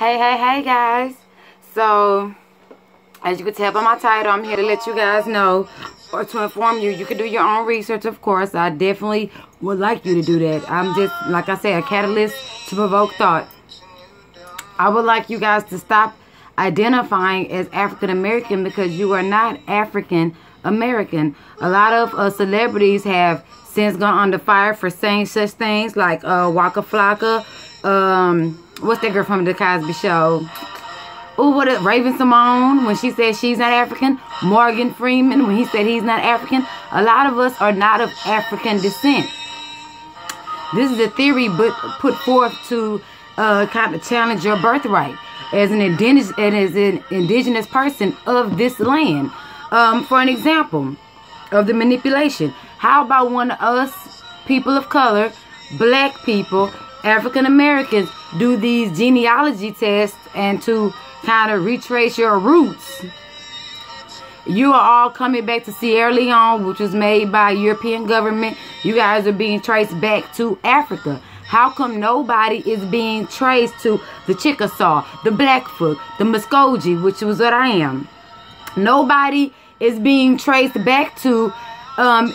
Hey guys. So as you can tell by my title, I'm here to let you guys know, or to inform you. You can do your own research, of course. I definitely would like you to do that. I'm just, like I said, a catalyst to provoke thought. I would like you guys to stop identifying as African American, because you are not African American. A lot of celebrities have since gone under fire for saying such things, like Waka Flocka, what's that girl from the Cosby Show? Oh, what is Raven Simone, when she said she's not African. Morgan Freeman, when he said he's not African. A lot of us are not of African descent. This is a theory put forth to kind of challenge your birthright as an indigenous person of this land. For an example of the manipulation, how about one of us, people of color, black people, African Americans, do these genealogy tests and to kind of retrace your roots? You are all coming back to Sierra Leone, which was made by European government. You guys are being traced back to Africa. How come nobody is being traced to the Chickasaw, the Blackfoot, the Muskogee, which was what I am? Nobody is being traced back to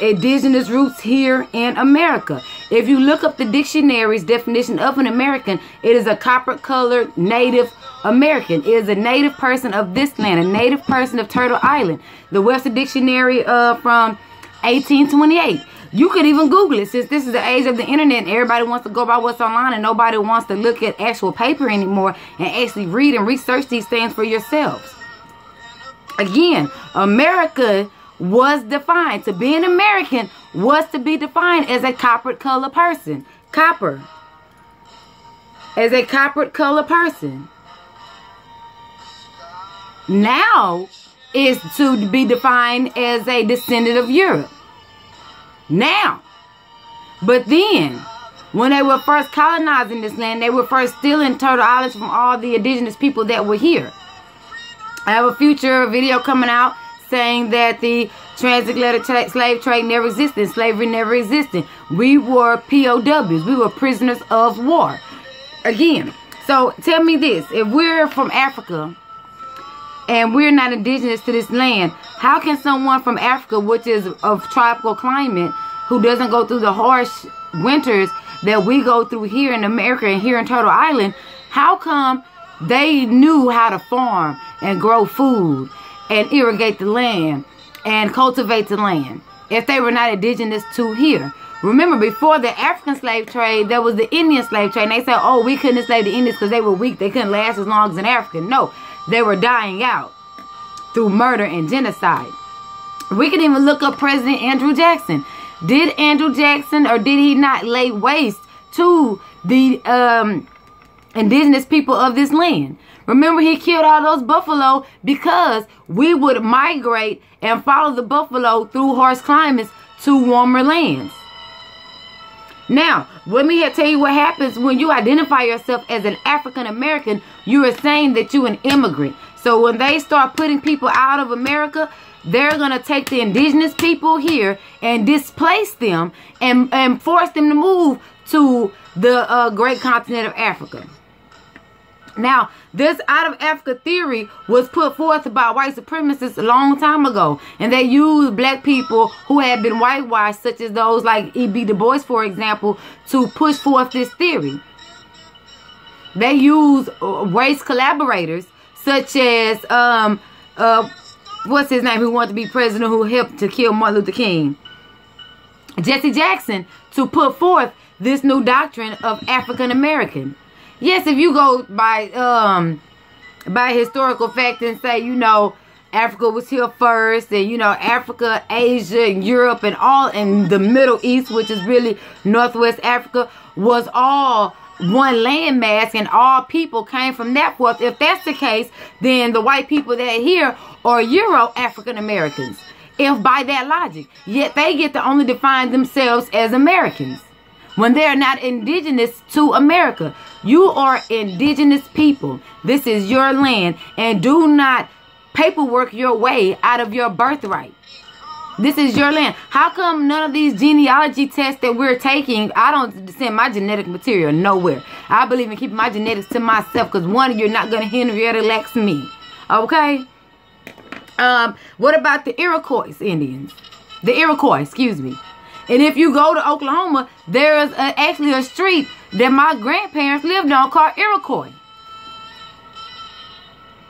indigenous roots here in America. If you look up the dictionary's definition of an American, it is a copper-colored Native American. It is a native person of this land, a native person of Turtle Island. The Webster Dictionary from 1828. You could even Google it, since this is the age of the internet and everybody wants to go by what's online and nobody wants to look at actual paper anymore and actually read and research these things for yourselves. Again, America was defined. To be an American was to be defined as a copper-colored person. Copper. As a copper-colored person. Now is to be defined as a descendant of Europe. Now. But then, when they were first colonizing this land, they were first stealing Turtle Islands from all the indigenous people that were here. I have a future video coming out saying that the transatlantic slave trade never existed. Slavery never existed. We were POWs. We were prisoners of war. Again, so tell me this. If we're from Africa and we're not indigenous to this land, how can someone from Africa, which is of tropical climate, who doesn't go through the harsh winters that we go through here in America and here in Turtle Island, how come they knew how to farm and grow food and irrigate the land and cultivate the land if they were not indigenous to here? Remember, before the African slave trade, there was the Indian slave trade. And they said, oh, we couldn't enslave the Indians because they were weak. They couldn't last as long as an African. No, they were dying out through murder and genocide. We can even look up President Andrew Jackson. Did Andrew Jackson, or did he not lay waste to the indigenous people of this land? Remember, he killed all those buffalo because we would migrate and follow the buffalo through harsh climates to warmer lands. Now, let me tell you what happens when you identify yourself as an African American. You are saying that you're an immigrant. So when they start putting people out of America, they're going to take the indigenous people here and displace them and force them to move to the great continent of Africa. Now, this out of Africa theory was put forth by white supremacists a long time ago. And they used black people who had been whitewashed, such as those like E.B. Du Bois, for example, to push forth this theory. They used race collaborators, such as, what's his name, who wanted to be president, who helped to kill Martin Luther King? Jesse Jackson, to put forth this new doctrine of African American. Yes, if you go by historical fact and say, you know, Africa was here first, and, you know, Africa, Asia, and Europe, and all in the Middle East, which is really Northwest Africa, was all one landmass, and all people came from that forth. If that's the case, then the white people that are here are Euro-African Americans. If by that logic, yet they get to only define themselves as Americans when they're not indigenous to America. You are indigenous people. This is your land, and do not paperwork your way out of your birthright. This is your land. How come none of these genealogy tests that we're taking, I don't send my genetic material nowhere. I believe in keeping my genetics to myself because, one, you're not going to Henrietta Lacks me. Okay? What about the Iroquois Indians? The Iroquois, excuse me. And if you go to Oklahoma, there is actually a street that my grandparents lived on called Iroquois.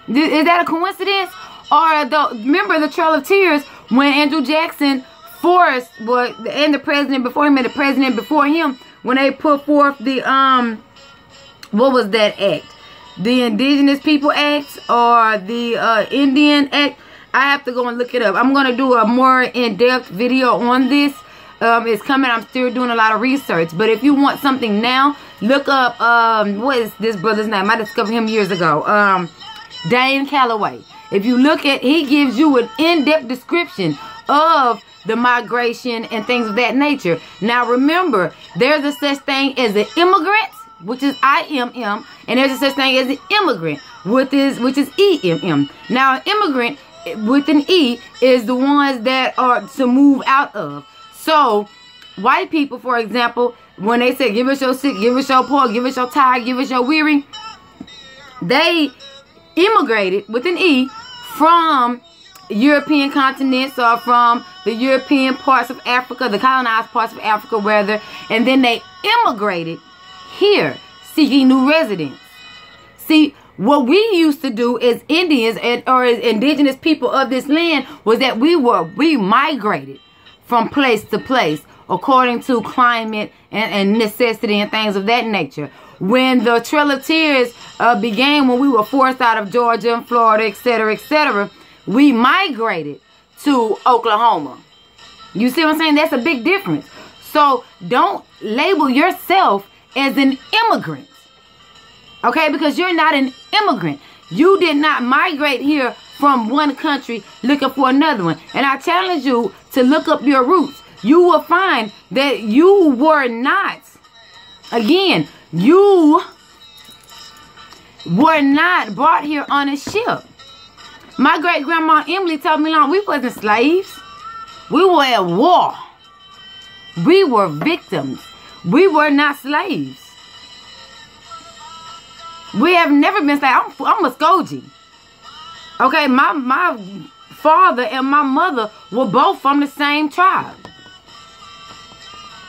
Is that a coincidence? Or remember the Trail of Tears when Andrew Jackson forced, and the president before him and the president before him, when they put forth the, what was that act? The Indigenous People Act or the Indian Act? I have to go and look it up. I'm going to do a more in-depth video on this. It's coming. I'm still doing a lot of research. But if you want something now, look up, what is this brother's name? I discovered him years ago. Dane Calloway. If you look at, he gives you an in-depth description of the migration and things of that nature. Now remember, there's a such thing as an immigrant, which is IMM, and there's a such thing as an immigrant, which is EMM. Now an immigrant with an E is the ones that are to move out of. So white people, for example, when they say give us your sick, give us your poor, give us your tired, give us your weary, they immigrated with an E from European continents or from the European parts of Africa, the colonized parts of Africa rather, and then they immigrated here seeking new residence. See, what we used to do as Indians or as indigenous people of this land was that we migrated from place to place according to climate and necessity and things of that nature. When the Trail of Tears began, when we were forced out of Georgia and Florida, etc., we migrated to Oklahoma. You see what I'm saying? That's a big difference. So don't label yourself as an immigrant. Okay? Because you're not an immigrant. You did not migrate here from one country looking for another one. And I challenge you to look up your roots. You will find that you were not, again, you were not brought here on a ship. My great-grandma Emily told me we wasn't slaves. We were at war. We were victims. We were not slaves. We have never been slaves. I'm a Muskogee. Okay, my father and my mother were both from the same tribe.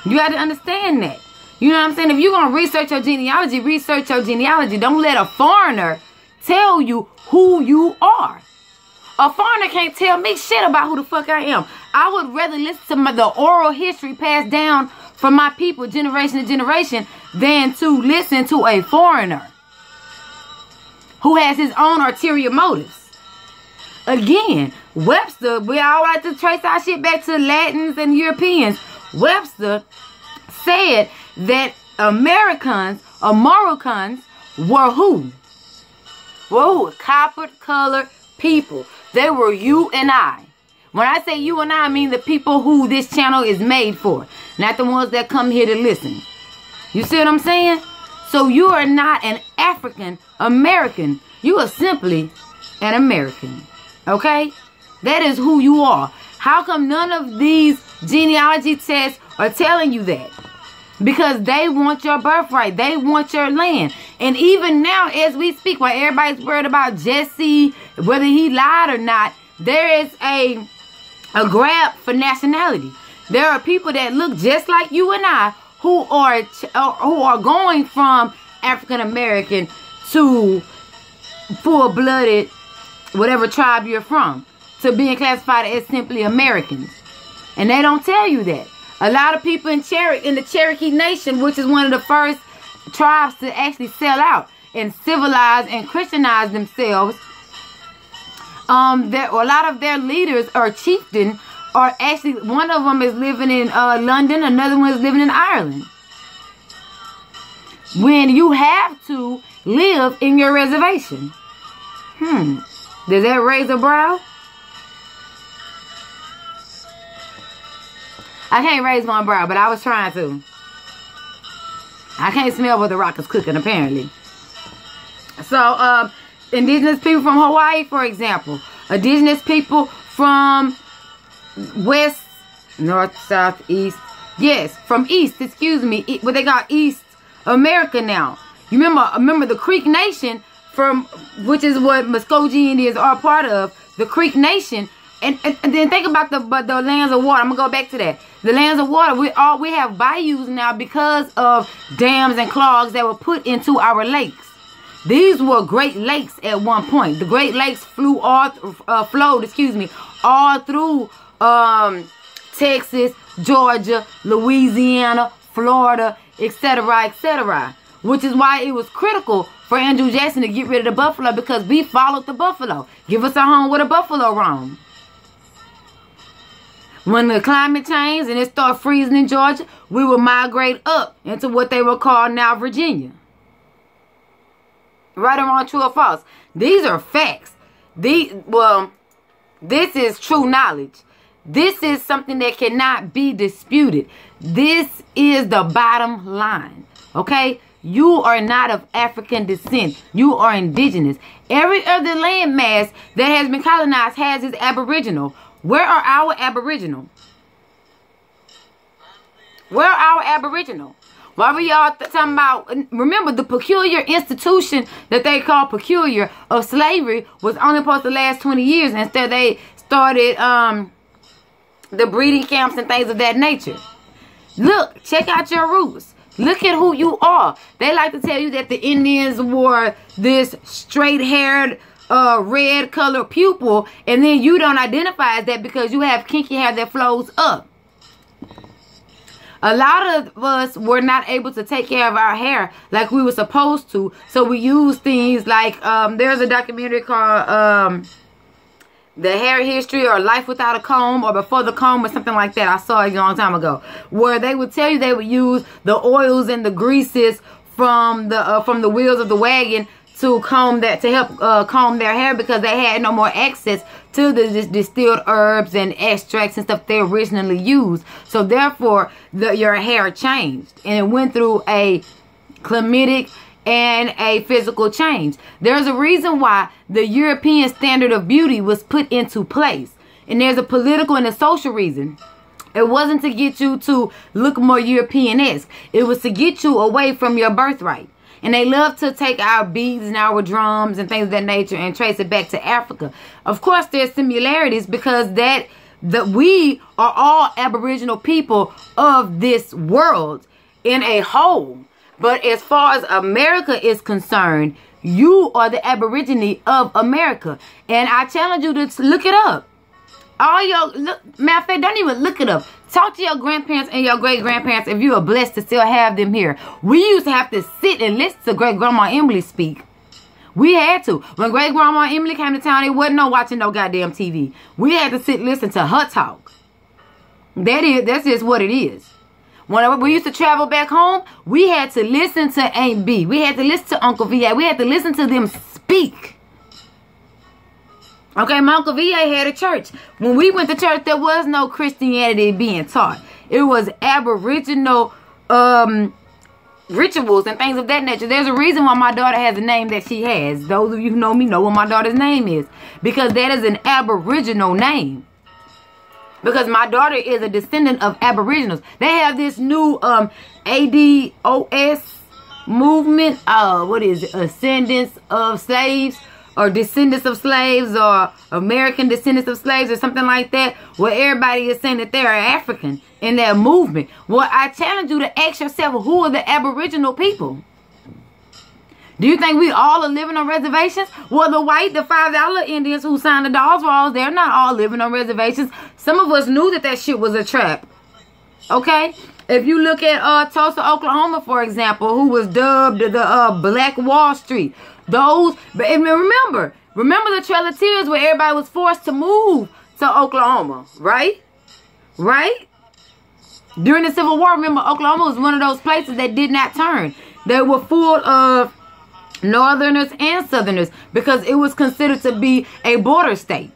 You got to understand that. You know what I'm saying? If you're going to research your genealogy, research your genealogy. Don't let a foreigner tell you who you are. A foreigner can't tell me shit about who the fuck I am. I would rather listen to the oral history passed down from my people generation to generation than to listen to a foreigner who has his own ulterior motives. Again, Webster, we all like to trace our shit back to Latins and Europeans. Webster said that Americans or Moroccans were who? Whoa, copper-colored people. They were you and I. When I say you and I mean the people who this channel is made for. Not the ones that come here to listen. You see what I'm saying? So you are not an African American. You are simply an American. Okay? That is who you are. How come none of these genealogy tests are telling you that? Because they want your birthright. They want your land. And even now, as we speak, while everybody's worried about Jesse, whether he lied or not, there is a grab for nationality. There are people that look just like you and I who are going from African American to full-blooded, whatever tribe you're from, to being classified as simply Americans. And they don't tell you that. A lot of people in the Cherokee Nation, which is one of the first tribes to actually sell out and civilize and Christianize themselves, a lot of their leaders or chieftain are actually, one of them is living in London, another one is living in Ireland. When you have to live in your reservation. Does that raise a brow? I can't raise my brow, but I was trying to. I can't smell what the rock is cooking, apparently. So, indigenous people from Hawaii, for example. Indigenous people from West North, south, east. Yes, from east, excuse me. What they call East America now. You remember the Creek Nation, from which is what Muskogee Indians are part of, the Creek Nation. And then think about the lands of water. I'm gonna go back to that. The lands of water. We have bayous now because of dams and clogs that were put into our lakes. These were Great Lakes at one point. The Great Lakes flowed all through Texas, Georgia, Louisiana, Florida, etc., etc. Which is why it was critical for Andrew Jackson to get rid of the buffalo, because we followed the buffalo. Give us a home where the buffalo roam. When the climate changed and it started freezing in Georgia, we would migrate up into what they would call now Virginia. Right or wrong, true or false? These are facts. This is true knowledge. This is something that cannot be disputed. This is the bottom line. Okay? You are not of African descent. You are indigenous. Every other landmass that has been colonized has its aboriginal. Where are our aboriginal? Where are our aboriginal? Why were y'all talking about? Remember, the peculiar institution that they call peculiar of slavery was only supposed to last 20 years. Instead, they started the breeding camps and things of that nature. Look, check out your roots. Look at who you are. They like to tell you that the Indians wore this straight-haired, red colored pupil, and then you don't identify as that because you have kinky hair that flows up. A lot of us were not able to take care of our hair like we were supposed to, so we use things like there's a documentary called The Hair History or Life Without a Comb or Before the Comb or something like that. I saw it a long time ago, where they would tell you they would use the oils and the greases from the wheels of the wagon to comb that, to help comb their hair, because they had no more access to the distilled herbs and extracts and stuff they originally used. So therefore, your hair changed, and it went through a climatic and a physical change. There's a reason why the European standard of beauty was put into place, and there's a political and a social reason. It wasn't to get you to look more European-esque. It was to get you away from your birthright. And they love to take our beads and our drums and things of that nature and trace it back to Africa. Of course, there's similarities because we are all Aboriginal people of this world in a whole. But as far as America is concerned, you are the Aborigine of America. And I challenge you to look it up. Matter of fact, don't even look it up. Talk to your grandparents and your great-grandparents if you are blessed to still have them here. We used to have to sit and listen to great-grandma Emily speak. We had to. When great-grandma Emily came to town, it wasn't no watching no goddamn TV. We had to sit and listen to her talk. That's just what it is. When we used to travel back home, we had to listen to Aunt B. We had to listen to Uncle V.A. We had to listen to them speak. Okay, my Uncle V.A. had a church. When we went to church, there was no Christianity being taught. It was Aboriginal rituals and things of that nature. There's a reason why my daughter has the name that she has. Those of you who know me know what my daughter's name is. Because that is an Aboriginal name. Because my daughter is a descendant of Aboriginals. They have this new ADOS movement. What is it? Ascendants of Slaves, or Descendants of Slaves, or American Descendants of Slaves, or something like that, where everybody is saying that they are African in that movement. Well, I challenge you to ask yourself, who are the Aboriginal people? Do you think we all are living on reservations? Well, the $5 Indians who signed the Dawes Laws, they're not all living on reservations. Some of us knew that shit was a trap. Okay? If you look at Tulsa, Oklahoma, for example, who was dubbed the Black Wall Street. But remember the Trail of Tears, where everybody was forced to move to Oklahoma, right? Right? During the Civil War, remember, Oklahoma was one of those places that did not turn. They were full of Northerners and Southerners because it was considered to be a border state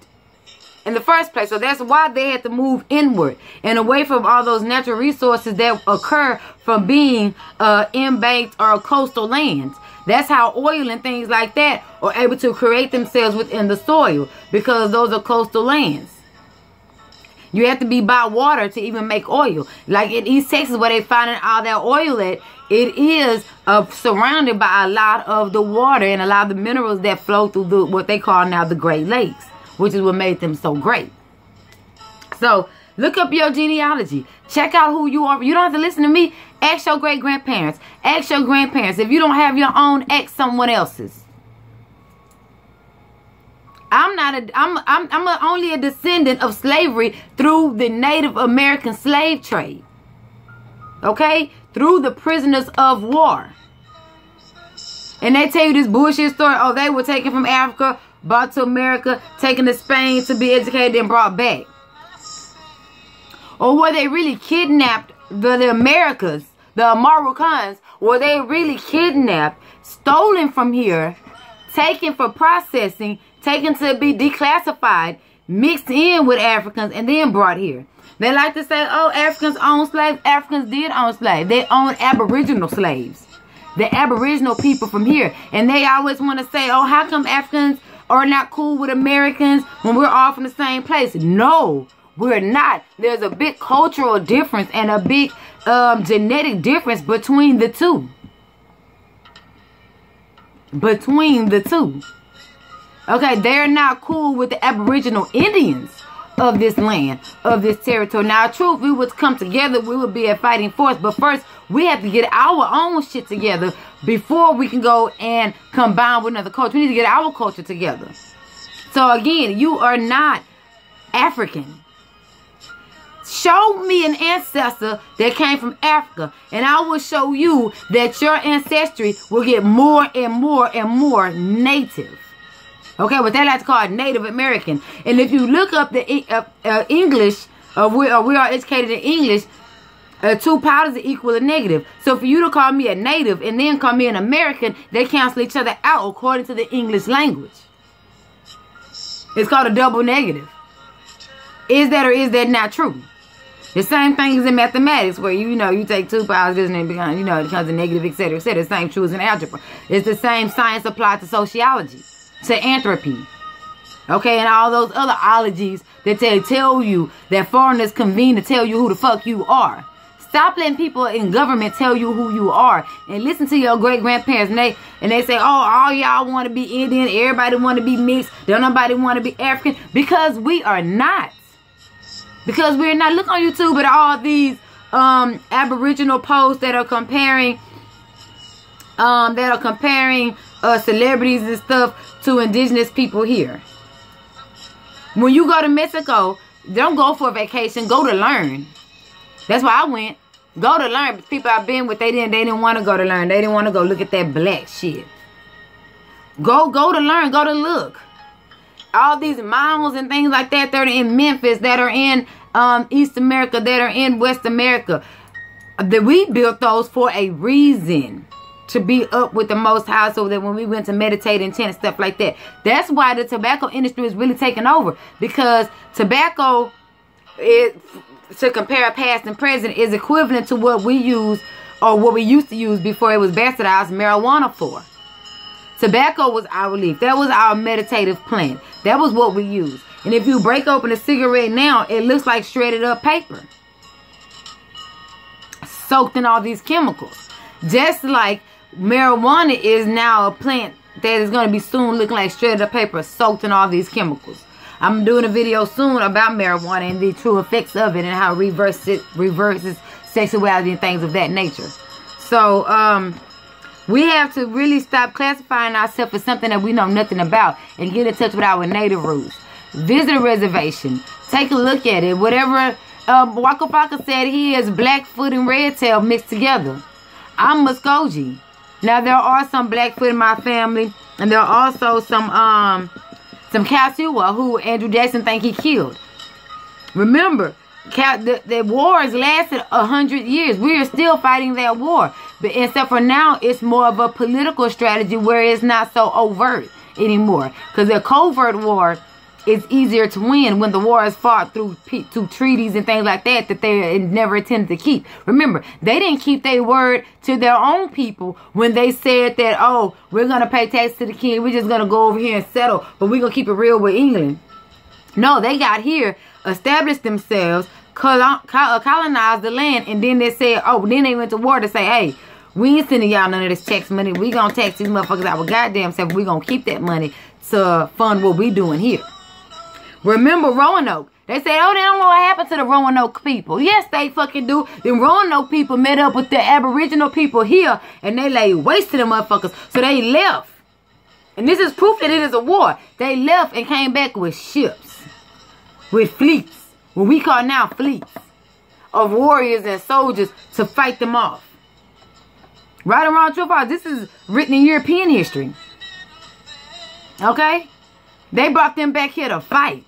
in the first place. So that's why they had to move inward and away from all those natural resources that occur from being embanked or coastal lands. That's how oil and things like that are able to create themselves within the soil, because those are coastal lands. You have to be by water to even make oil. Like in East Texas, where they finding all that oil at, it is surrounded by a lot of the water and a lot of the minerals that flow through what they call now the Great Lakes, which is what made them so great. So look up your genealogy. Check out who you are. You don't have to listen to me. Ask your great-grandparents. Ask your grandparents. If you don't have your own, ask someone else's. I'm only a descendant of slavery through the Native American slave trade. Okay? Through the prisoners of war. And they tell you this bullshit story. Oh, they were taken from Africa, brought to America, taken to Spain to be educated and brought back. Or were they really kidnapped the Americas, the Americans? Were they really kidnapped, stolen from here, taken for processing, taken to be declassified, mixed in with Africans, and then brought here? They like to say, oh, Africans own slaves. Africans did own slaves. They own Aboriginal slaves. The Aboriginal people from here. And they always want to say, oh, how come Africans are not cool with Americans when we're all from the same place? No, we're not. There's a big cultural difference and a big genetic difference between the two. Okay, they're not cool with the Aboriginal Indians of this land, of this territory. Now, truth, we would come together, we would be a fighting force. But first, we have to get our own shit together before we can go and combine with another culture. We need to get our culture together. So again, you are not African. Show me an ancestor that came from Africa, and I will show you that your ancestry will get more and more and more native. Okay, what they like to call Native American. And if you look up the English, we are educated in English, 2 powers equal a negative. So for you to call me a native and then call me an American, they cancel each other out according to the English language. It's called a double negative. Is that or is that not true? The same thing is in mathematics, where you take 2 powers and it becomes, it becomes a negative, etc., etc. The same true as in algebra. It's the same science applied to sociology, to anthropy, okay, and all those other ologies that tell you that foreigners convene to tell you who the fuck you are. Stop letting people in government tell you who you are, and listen to your great-grandparents, and they say, oh, all y'all want to be Indian, everybody want to be mixed, don't nobody want to be African, because we are not. Because we're not. Look on YouTube at all these Aboriginal posts that are comparing celebrities and stuff to indigenous people here. When you go to Mexico, don't go for a vacation. Go to learn. That's why I went. Go to learn. But people I've been with, they didn't want to go to learn. They didn't want to go look at that black shit. Go to learn. Go to look. All these malls and things like that are in Memphis, that are in East America, that are in West America. That we built those for a reason. To be up with the Most High, so that when we went to meditate and chant and stuff like that. That's why the tobacco industry is really taking over. Because tobacco, to compare past and present, is equivalent to what we use, or what we used to use before it was bastardized marijuana for. Tobacco was our leaf. That was our meditative plant. That was what we used. And if you break open a cigarette now, it looks like shredded up paper. Soaked in all these chemicals. Just like marijuana is now a plant that is going to be soon looking like shredded up paper, soaked in all these chemicals. I'm doing a video soon about marijuana and the true effects of it, and how it reverses sexuality and things of that nature. So, we have to really stop classifying ourselves as something that we know nothing about, and get in touch with our native roots. Visit a reservation. Take a look at it. Whatever Waka Flocka said, he is Blackfoot and Redtail mixed together. I'm Muskogee. Now, there are some Blackfoot in my family, and there are also some Kasiwa who Andrew Jackson think he killed. Remember, the wars lasted 100 years. We are still fighting that war. But except for now, it's more of a political strategy where it's not so overt anymore. Because a covert war is easier to win when the war is fought through treaties and things like that they never intended to keep. Remember, they didn't keep their word to their own people when they said that, oh, we're going to pay tax to the king. We're just going to go over here and settle. But we're going to keep it real with England. No, they got here established themselves, colonized the land, and then they said, oh, then they went to war to say, hey, we ain't sending y'all none of this tax money. We gonna tax these motherfuckers our goddamn self. We gonna keep that money to fund what we doing here. Remember Roanoke? They say, oh, they don't know what happened to the Roanoke people. Yes, they fucking do. The Roanoke people met up with the Aboriginal people here, and they laid waste to them motherfuckers. So they left. And this is proof that it is a war. They left and came back with ships, with fleets, what we call now fleets of warriors and soldiers to fight them off. Right around true or false, this is written in European history. Okay? They brought them back here to fight.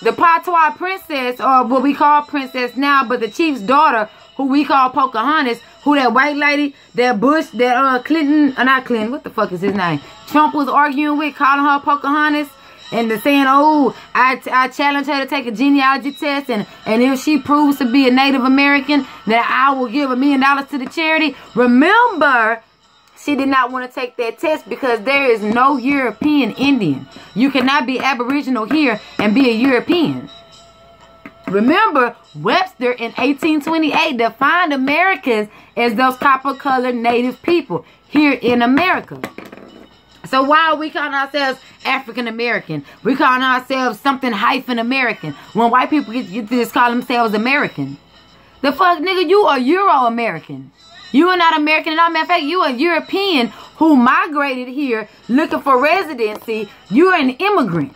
The Patois princess, or what we call princess now, but the chief's daughter, who we call Pocahontas, who that white lady, that Bush, that Clinton, not Clinton, what the fuck is his name? Trump was arguing with, calling her Pocahontas, and they're saying, oh, I challenge her to take a genealogy test, and if she proves to be a Native American, then I will give $1 million to the charity. Remember, she did not want to take that test because there is no European Indian. You cannot be Aboriginal here and be a European. Remember, Webster in 1828 defined Americans as those copper-colored native people here in America. So why are we calling ourselves African American? We calling ourselves something hyphen American when white people get to just call themselves American. The fuck, nigga, you are Euro-American. You are not American at all. Matter of fact, you are European who migrated here looking for residency. You're an immigrant.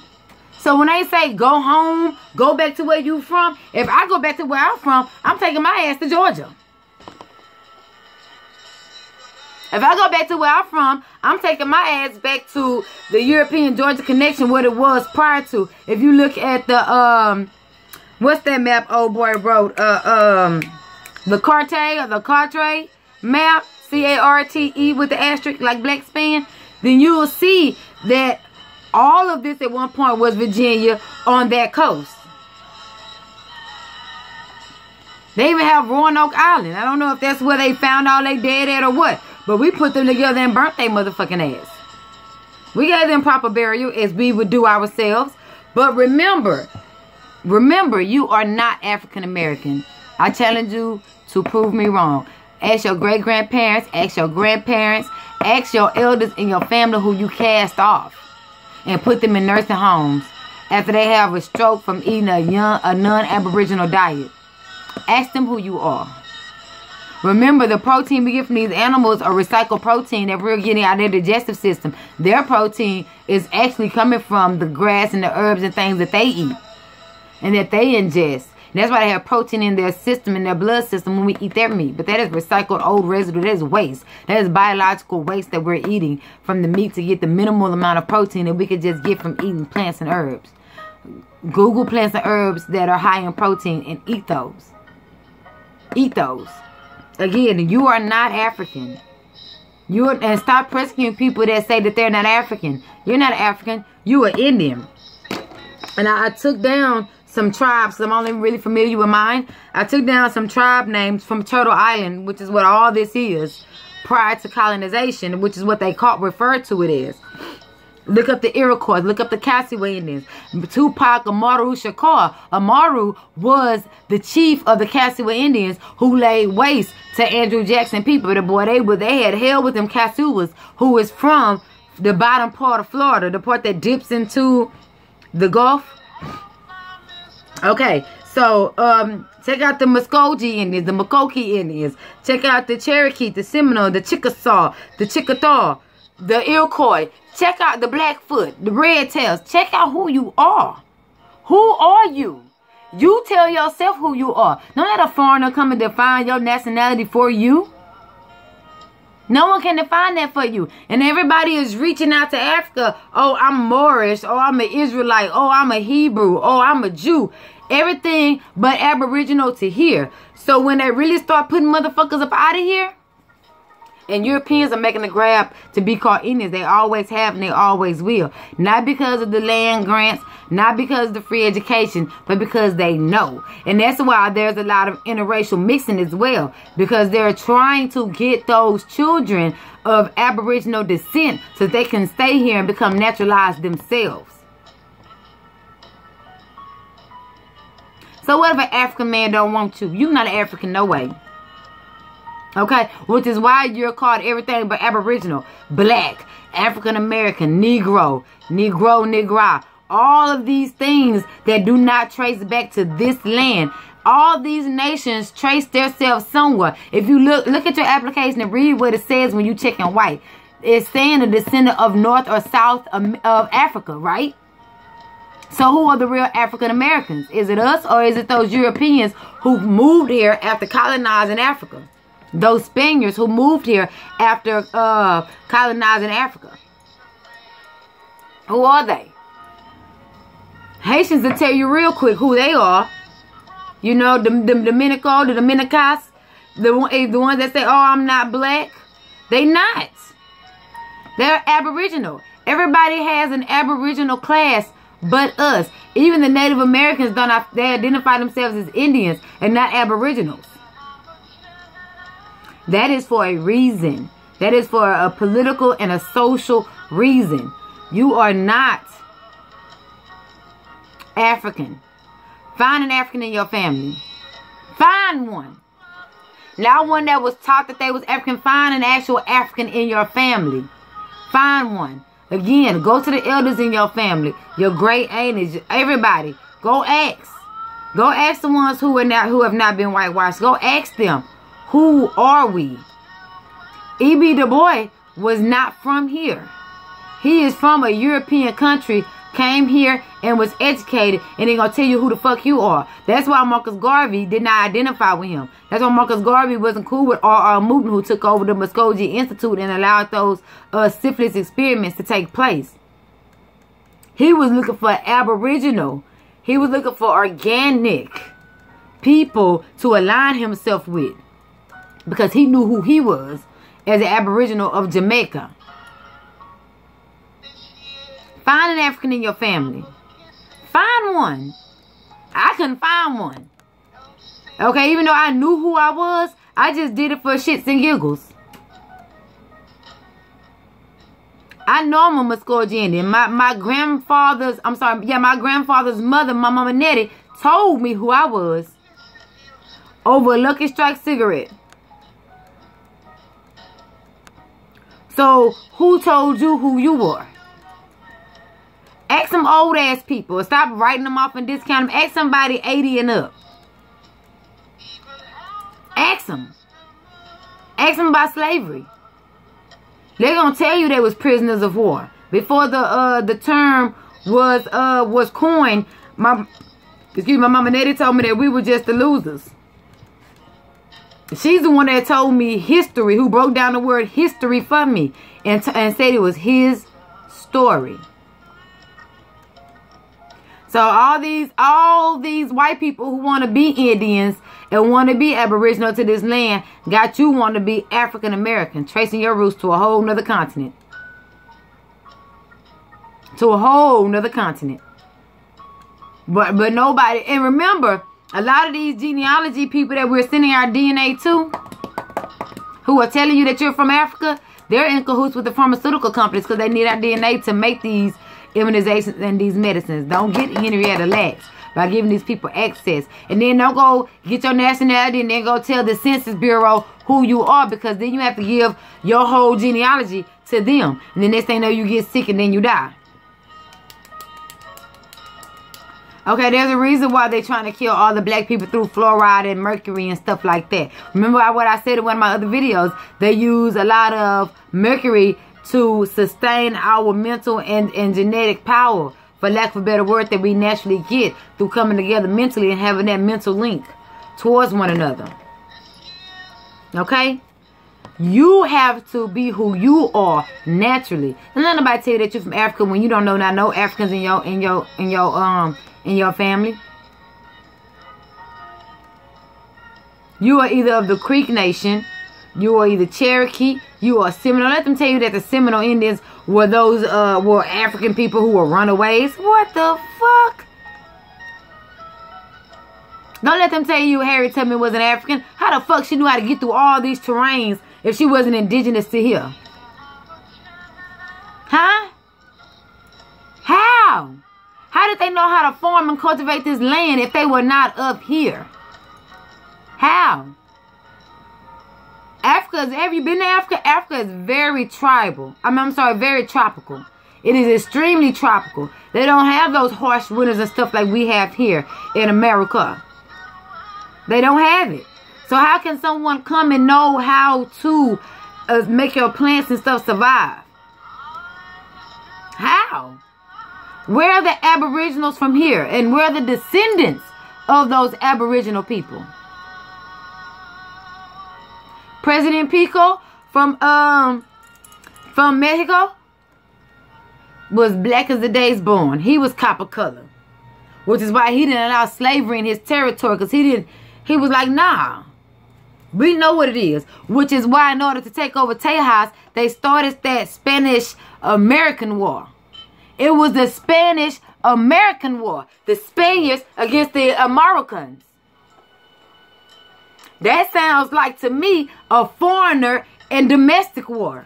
So when they say go home, go back to where you from, if I go back to where I'm from, I'm taking my ass to Georgia. If I go back to where I'm from, I'm taking my ass back to the European Georgia connection, what it was prior to. If you look at the, what's that map old boy wrote? The Cartier map, C-A-R-T-E with the asterisk like black span, then you will see that all of this at one point was Virginia on that coast. They even have Roanoke Island. I don't know if that's where they found all they dead at or what, but we put them together and burnt their motherfucking ass. We gave them proper burial as we would do ourselves. But remember, you are not African American. I challenge you to prove me wrong. Ask your great-grandparents, ask your grandparents, ask your elders in your family who you cast off and put them in nursing homes after they have a stroke from eating a non-Aboriginal diet. Ask them who you are. Remember, the protein we get from these animals are recycled protein that we're getting out of their digestive system. Their protein is actually coming from the grass and the herbs and things that they eat and that they ingest. That's why they have protein in their system, in their blood system when we eat their meat. But that is recycled old residue. That is waste. That is biological waste that we're eating from the meat to get the minimal amount of protein that we could just get from eating plants and herbs. Google plants and herbs that are high in protein and eat those. Eat those. Again, you are not African. And stop persecuting people that say that they're not African. You're not African. You are Indian. And I took down some tribes. I'm only really familiar with mine. I took down some tribe names from Turtle Island, which is what all this is, prior to colonization, which is what they referred to it as. Look up the Iroquois. Look up the Cassaway Indians. Tupac Amaru Shakur. Amaru was the chief of the Cassaway Indians who laid waste to Andrew Jackson people. The boy, they had hell with them Cassawas, who is from the bottom part of Florida, the part that dips into the Gulf. Okay, so check out the Muskogee Indians, the Makoki Indians. Check out the Cherokee, the Seminole, the Chickasaw, the Chickasaw, the Iroquois. Check out the Blackfoot, the Red Tails. Check out who you are. Who are you? You tell yourself who you are. Don't let a foreigner come and define your nationality for you. No one can define that for you. And everybody is reaching out to Africa. Oh, I'm Moorish. Oh, I'm an Israelite. Oh, I'm a Hebrew. Oh, I'm a Jew. Everything but Aboriginal to here. So when they really start putting motherfuckers up out of here, and Europeans are making a grab to be called Indians. They always have and they always will. Not because of the land grants, not because of the free education, but because they know. And that's why there's a lot of interracial mixing as well. Because they're trying to get those children of Aboriginal descent so they can stay here and become naturalized themselves. So what if an African man don't want you? You're not an African, no way. Okay? Which is why you're called everything but Aboriginal, Black, African American, Negro, Negra. All of these things that do not trace back to this land. All these nations trace themselves somewhere. If you look at your application and read what it says when you checking white. It's saying a descendant of North or South of Africa, right? So who are the real African Americans? Is it us or is it those Europeans who moved here after colonizing Africa? Those Spaniards who moved here after colonizing Africa. Who are they? Haitians will tell you real quick who they are. You know, the Dominicans, the ones that say, oh, I'm not black. They not. They're Aboriginal. Everybody has an Aboriginal class but us. Even the Native Americans, they identify themselves as Indians and not Aboriginals. That is for a reason. That is for a political and a social reason. You are not African. Find an African in your family. Find one. Not one that was taught that they was African. Find an actual African in your family. Find one. Again, go to the elders in your family. Your great aunties. Everybody. Go ask. Go ask the ones who have not been whitewashed. Go ask them. Who are we? E.B. Du Bois was not from here. He is from a European country, came here and was educated, and they're going to tell you who the fuck you are. That's why Marcus Garvey did not identify with him. That's why Marcus Garvey wasn't cool with R.R. Moulton, who took over the Muskogee Institute and allowed those syphilis experiments to take place. He was looking for Aboriginal. He was looking for organic people to align himself with, because he knew who he was as an Aboriginal of Jamaica. Find an African in your family. Find one. I couldn't find one. Okay, even though I knew who I was, I just did it for shits and giggles. I know I'm a Muskogee Indian. My grandfather's mother, my mama Nettie, told me who I was over a Lucky Strike cigarette. So, who told you who you were? Ask some old ass people. Stop writing them off and discount them. Ask somebody 80 and up. Ask them. Ask them about slavery. They're gonna tell you they was prisoners of war. Before the term was coined, my mama Nettie told me that we were just the losers. She's the one that told me history, who broke down the word history for me and said it was his story. So all these white people who want to be Indians and want to be Aboriginal to this land got you want to be African American, tracing your roots to a whole nother continent. To a whole nother continent. But nobody, and remember, a lot of these genealogy people that we're sending our DNA to, who are telling you that you're from Africa, they're in cahoots with the pharmaceutical companies because they need our DNA to make these immunizations and these medicines. Don't get Henrietta Lacks by giving these people access. And then don't go get your nationality and then go tell the Census Bureau who you are, because then you have to give your whole genealogy to them. And then next thing you know, you get sick and then you die. Okay, there's a reason why they're trying to kill all the black people through fluoride and mercury and stuff like that. Remember what I said in one of my other videos? They use a lot of mercury to sustain our mental and genetic power, for lack of a better word, that we naturally get through coming together mentally and having that mental link towards one another. Okay? You have to be who you are naturally. And let nobody tell you that you're from Africa when you don't know no Africans in your family. You are either of the Creek Nation, you are either Cherokee, you are Seminole. Let them tell you that the Seminole Indians were those were African people who were runaways. What the fuck? Don't let them tell you Harriet Tubman was an African. How the fuck she knew how to get through all these terrains if she wasn't indigenous to here? Huh? How? How did they know how to farm and cultivate this land if they were not up here? How? Africa, have you been to Africa? Africa is very tribal. I'm sorry, very tropical. It is extremely tropical. They don't have those harsh winters and stuff like we have here in America. They don't have it. So how can someone come and know how to make your plants and stuff survive? How? Where are the aboriginals from here? And where are the descendants of those aboriginal people? President Pico from Mexico was black as the day's born. He was copper color, which is why he didn't allow slavery in his territory, because he was like, nah, we know what it is. Which is why in order to take over Tejas, they started that Spanish-American War. It was the Spanish-American War. The Spaniards against the Americans. That sounds like, to me, a foreigner and domestic war.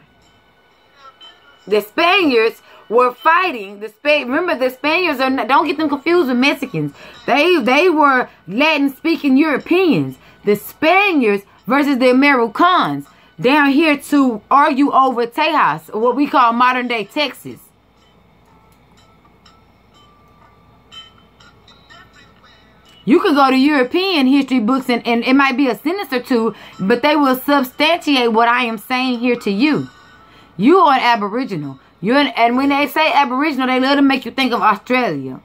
The Spaniards were fighting. Remember, the Spaniards are not, don't get them confused with Mexicans. They were Latin-speaking Europeans. The Spaniards versus the Americans down here to argue over Tejas, or what we call modern-day Texas. You can go to European history books and it might be a sentence or two, but they will substantiate what I am saying here to you. You are an Aboriginal. And when they say Aboriginal, they love to make you think of Australia.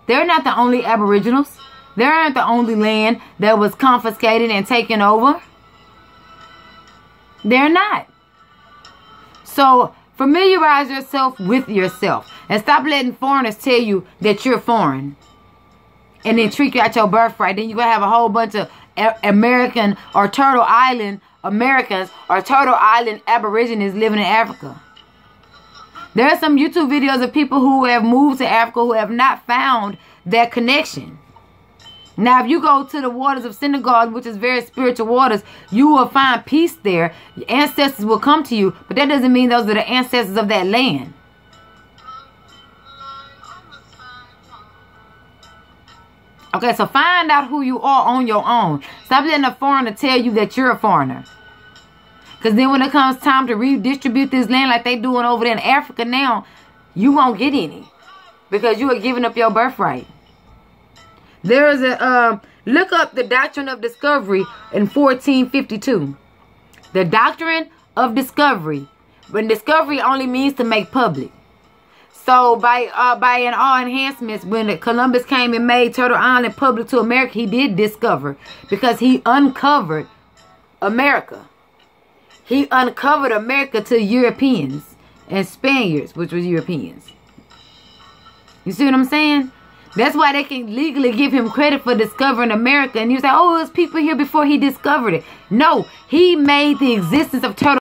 They're not the only Aboriginals. They aren't the only land that was confiscated and taken over. They're not. So familiarize yourself with yourself. And stop letting foreigners tell you that you're foreign. And then treat you at your birthright. Then you're going to have a whole bunch of American or Turtle Island Americans or Turtle Island Aborigines living in Africa. There are some YouTube videos of people who have moved to Africa who have not found that connection. Now, if you go to the waters of Senegal, which is very spiritual waters, you will find peace there. Your ancestors will come to you, but that doesn't mean those are the ancestors of that land. Okay, so find out who you are on your own. Stop letting a foreigner tell you that you're a foreigner. Because then when it comes time to redistribute this land like they doing over there in Africa now, you won't get any. Because you are giving up your birthright. There is a, look up the Doctrine of Discovery in 1452. The Doctrine of Discovery. When discovery only means to make public. So by an all enhancements, when Columbus came and made Turtle Island public to America, he did discover, because he uncovered America. He uncovered America to Europeans and Spaniards, which was Europeans. You see what I'm saying? That's why they can legally give him credit for discovering America. And you say, oh, it was people here before he discovered it. No, he made the existence of Turtle